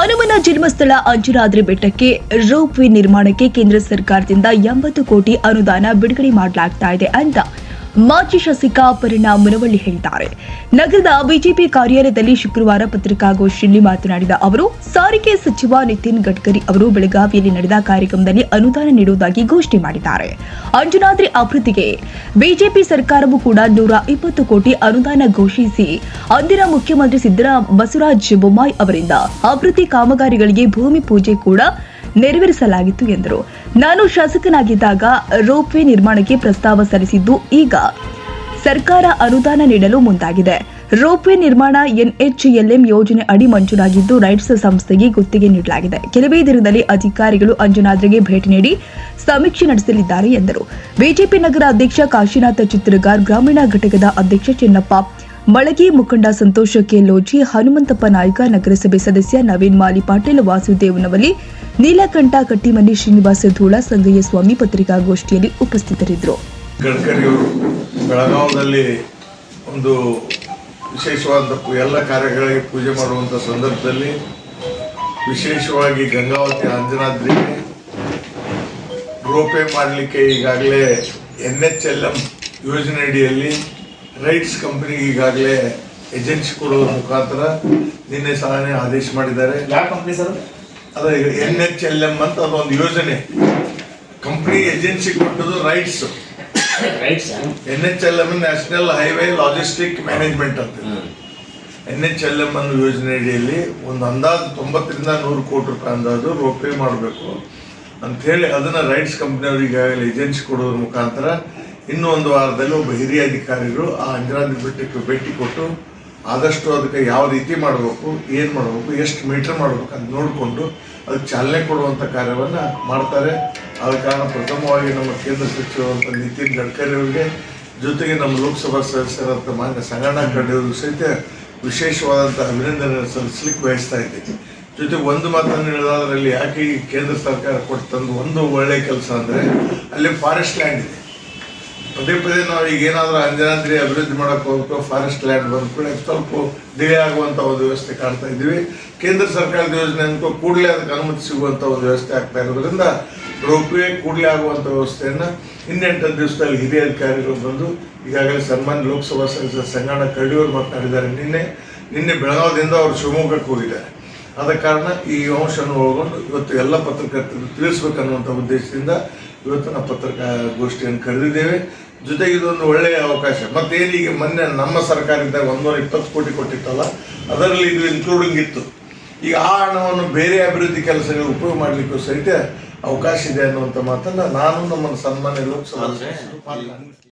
ಹನುಮನ ಜನ್ಮಸ್ಥಳ ಅಂಜನಾದ್ರಿ ಬೆಟ್ಟಕ್ಕೆ rope way ನಿರ್ಮಾಣಕ್ಕೆ ಕೇಂದ್ರ ಸರ್ಕಾರದಿಂದ 80 ಕೋಟಿ ಅನುದಾನ ಬಿಡುಗಡೆ ಮಾಡಲಾಗ್ತಾ ಇದೆ ಅಂತ ಮಾಜಿ ಶಾಸಕ ಅಪರ್ಣಾ ಮುನವಳ್ಳಿ ಹೇಳಿದ್ದಾರೆ. ನಗರದ ಬಿಜೆಪಿ ಕಾರ್ಯಾಲಯದಲ್ಲಿ ಶುಕ್ರವಾರ ಪತ್ರಿಕಾಗೋಷ್ಠಿಯಲ್ಲಿ ಮಾತನಾಡಿದ ಅವರು, ಸಾರಿಗೆ ಸಚಿವ ನಿತಿನ್ ಗಡ್ಕರಿ ಅವರು ಬೆಳಗಾವಿಯಲ್ಲಿ ನಡೆದ ಕಾರ್ಯಕ್ರಮದಲ್ಲಿ ಅನುದಾನ ನೀಡುವುದಾಗಿ ಘೋಷಣೆ ಮಾಡಿದ್ದಾರೆ. ಅಂಜನಾದ್ರಿ ಅಭಿವೃದ್ಧಿಗೆ ಬಿಜೆಪಿ ಸರ್ಕಾರವು ಕೂಡ 120 ಕೋಟಿ ಅನುದಾನ ಘೋಷಿಸಿ ಅಂದಿನ ಮುಖ್ಯಮಂತ್ರಿ ಬಸವರಾಜ ಬೊಮ್ಮಾಯಿ ಅವರಿಂದ ಅಭಿವೃದ್ಧಿ ಕಾಮಗಾರಿಗಳಿಗೆ ಭೂಮಿ ಪೂಜೆ ಕೂಡ ನೆರವೇರಿಸಲಾಗಿತ್ತು ಎಂದರು. ನಾನು ಶಾಸಕನಾಗಿದ್ದಾಗ ರೋಪ್ ವೇ ನಿರ್ಮಾಣಕ್ಕೆ ಪ್ರಸ್ತಾವ ಸಲ್ಲಿಸಿದ್ದು, ಈಗ ಸರ್ಕಾರ ಅನುದಾನ ನೀಡಲು ಮುಂದಾಗಿದೆ. ರೋಪ್ ವೇ ನಿರ್ಮಾಣ NHLM ಯೋಜನೆ ಅಡಿ ಮಂಜೂರಾಗಿದ್ದು ರೈಟ್ಸ್ ಸಂಸ್ಥೆಗೆ ಗುತ್ತಿಗೆ ನೀಡಲಾಗಿದೆ. ಕೆಲವೇ ದಿನದಲ್ಲಿ ಅಧಿಕಾರಿಗಳು ಅಂಜನಾದ್ರಿಗೆ ಭೇಟಿ ನೀಡಿ ಸಮೀಕ್ಷೆ ನಡೆಸಲಿದ್ದಾರೆ ಎಂದರು. ಬಿಜೆಪಿ ನಗರ ಅಧ್ಯಕ್ಷ ಕಾಶಿನಾಥ ಚಿತ್ರಗಾರ್, ಗ್ರಾಮೀಣ ಘಟಕದ ಅಧ್ಯಕ್ಷ ಚೆನ್ನಪ್ಪ ಮಳಗಿ, ಮುಖಂಡ ಸಂತೋಷ ಕೆಲೋಜಿ, ಹನುಮಂತಪ್ಪ ನಾಯ್ಕ, ನಗರಸಭೆ ಸದಸ್ಯ ನವೀನ್ ಮಾಲಿ ಪಾಟೀಲ್, ವಾಸುದೇವ್ ನವಲಿ, ನೀಲಕಂಠ ಕಟ್ಟಿಮನಿ, ಶ್ರೀನಿವಾಸ ಧೂಳ, ಸಂಗಯ್ಯ ಸ್ವಾಮಿ ಪತ್ರಿಕಾಗೋಷ್ಠಿಯಲ್ಲಿ ಉಪಸ್ಥಿತರಿದ್ದರು. ಗಡ್ಕರಿ ಅವರು ಬೆಳಗಾವದಲ್ಲಿ ಒಂದು ವಿಶೇಷವಾದ ಎಲ್ಲ ಕಾರ್ಯಗಳಿಗೆ ಪೂಜೆ ಮಾಡುವಂಥ ಸಂದರ್ಭದಲ್ಲಿ ವಿಶೇಷವಾಗಿ ಗಂಗಾವತಿ ಅಂಜನಾದ್ರಿಗೆ ರೋಪೇ ಮಾಡಲಿಕ್ಕೆ ಈಗಾಗಲೇ NHLM ಯೋಜನೆ ಅಡಿಯಲ್ಲಿ ರೈಟ್ಸ್ ಕಂಪನಿಗೆ ಈಗಾಗಲೇ ಏಜೆನ್ಸಿ ಕೊಡುವ ಮುಖಾಂತರ ನಿನ್ನೆ ಸಹ ಆದೇಶ ಮಾಡಿದ್ದಾರೆ. ಯಾವ ಕಂಪನಿ ಸರ್? ಅದ NHLM ಅಂತ ಅದೊಂದು ಯೋಜನೆ ಕಂಪನಿ ಏಜೆನ್ಸಿ ಕೊಟ್ಟದ್ದು rights. NHLM national highway logistic management ಅಂತ. NHLM ಅನ್ನೋ ಯೋಜನೆ ಅಡಿಯಲ್ಲಿ ಒಂದು ಅಂದಾಜು 90 ರಿಂದ 100 ಕೋಟಿ ರೂಪಾಯಿ ಅಂದಾಜು ರೋಪೇ ಮಾಡಬೇಕು ಅಂತ ಹೇಳಿ ಅದನ್ನ ರೈಟ್ಸ್ ಕಂಪನಿಯವ್ರಿಗೆ ಈಗಾಗಲೇ ಏಜೆನ್ಸಿ ಕೊಡೋದ್ರ ಮುಖಾಂತರ ಇನ್ನೂ ಒಂದು ವಾರದಲ್ಲಿ ಒಬ್ಬ ಹಿರಿಯ ಅಧಿಕಾರಿಗಳು ಆ ಅಂಜನಾದ್ರಿ ಬೆಟ್ಟಕ್ಕೆ ಭೇಟಿ ಕೊಟ್ಟು ಆದಷ್ಟು ಅದಕ್ಕೆ ಯಾವ ರೀತಿ ಮಾಡಬೇಕು, ಏನು ಮಾಡಬೇಕು, ಎಷ್ಟು ಮೀಟರ್ ಮಾಡಬೇಕು ಅಂತ ನೋಡಿಕೊಂಡು ಅದಕ್ಕೆ ಚಾಲನೆ ಕೊಡುವಂಥ ಕಾರ್ಯವನ್ನು ಮಾಡ್ತಾರೆ. ಆದ ಕಾರಣ ಪ್ರಥಮವಾಗಿ ನಮ್ಮ ಕೇಂದ್ರ ಸಚಿವರಂತ ನಿತಿನ್ ಗಡ್ಕರಿ ಅವರಿಗೆ, ಜೊತೆಗೆ ನಮ್ಮ ಲೋಕಸಭಾ ಸದಸ್ಯರಂತ ಮಾನ್ಯ ಸಂಗಣ್ಣ ಕಡ್ಡಿಯವರು ಸಹಿತ ವಿಶೇಷವಾದಂಥ ಅಭಿನಂದನೆ ಸಲ್ಲಿಸಲಿಕ್ಕೆ ಬಯಸ್ತಾ ಇದ್ದೀನಿ. ಜೊತೆಗೆ ಒಂದು ಮಾತನ್ನು ಹೇಳೋದ್ರಲ್ಲಿ ಯಾಕೆ ಈ ಕೇಂದ್ರ ಸರ್ಕಾರ ಕೊಟ್ಟು ತಂದು ಒಂದು ಒಳ್ಳೆಯ ಕೆಲಸ ಅಂದರೆ ಅಲ್ಲಿ ಫಾರೆಸ್ಟ್ ಲ್ಯಾಂಡ್ ಇದೆ. ಪದೇ ಪದೇ ನಾವು ಈಗ ಏನಾದರೂ ಅಂಜನಾದ್ರಿ ಅಭಿವೃದ್ಧಿ ಮಾಡೋಕೆ ಹೋಗ್ಬೇಕು, ಫಾರೆಸ್ಟ್ ಲ್ಯಾಂಡ್ ಬಂದ ಕೂಡ ಸ್ವಲ್ಪ ಡಿಲೇ ಆಗುವಂಥ ಒಂದು ವ್ಯವಸ್ಥೆ ಕಾಣ್ತಾ ಇದ್ದೀವಿ. ಕೇಂದ್ರ ಸರ್ಕಾರದ ಯೋಜನೆ ಅಂತ ಕೂಡಲೇ ಅದಕ್ಕೆ ಅನುಮತಿ ಸಿಗುವಂಥ ಒಂದು ವ್ಯವಸ್ಥೆ ಆಗ್ತಾ ಇರೋದ್ರಿಂದ ರೋಪ್ವೇ ಕೂಡಲೇ ಆಗುವಂಥ ವ್ಯವಸ್ಥೆಯನ್ನು 8 ದಿವಸದಲ್ಲಿ ಹಿರಿಯ ಅಧಿಕಾರಿಗಳು ಬಂದು ಈಗಾಗಲೇ ಸನ್ಮಾನ್ಯ ಲೋಕಸಭಾ ಸದಸ್ಯ ಸಂಗಣ್ಣ ಕಡ್ಡಿಯವರು ಮಾತನಾಡಿದ್ದಾರೆ. ನಿನ್ನೆ ಬೆಳಗಾವದಿಂದ ಅವರು ಶಿವಮೊಗ್ಗಕ್ಕೆ ಹೋಗಿದ್ದಾರೆ. ಆದ ಕಾರಣ ಈ ಅಂಶವನ್ನು ಒಳಗೊಂಡು ಇವತ್ತು ಎಲ್ಲ ಪತ್ರಕರ್ತರು ತಿಳಿಸ್ಬೇಕನ್ನುವಂಥ ಉದ್ದೇಶದಿಂದ ಇವತ್ತಿನ ಪತ್ರಿಕಾಗೋಷ್ಠಿಯನ್ನು ಕರೆದಿದ್ದೇವೆ. ಜೊತೆಗೆ ಇದೊಂದು ಒಳ್ಳೆಯ ಅವಕಾಶ. ಮತ್ತೇನೀಗ ಮೊನ್ನೆ ನಮ್ಮ ಸರ್ಕಾರದಿಂದ 120 ಕೋಟಿ ಕೊಟ್ಟಿತ್ತಲ್ಲ, ಅದರಲ್ಲಿ ಇದು ಇನ್ಕ್ಲೂಡಿಂಗ್ ಇತ್ತು. ಈಗ ಆ ಹಣವನ್ನು ಬೇರೆ ಅಭಿವೃದ್ಧಿ ಕೆಲಸಗಳಿಗೆ ಉಪಯೋಗ ಮಾಡಲಿಕ್ಕೂ ಸಹಿತ ಅವಕಾಶ ಇದೆ ಅನ್ನುವಂಥ ಮಾತನ್ನು ನಾನು ನಮ್ಮ ಸನ್ಮಾನ್ಯ ಲೋಕಸಭಾ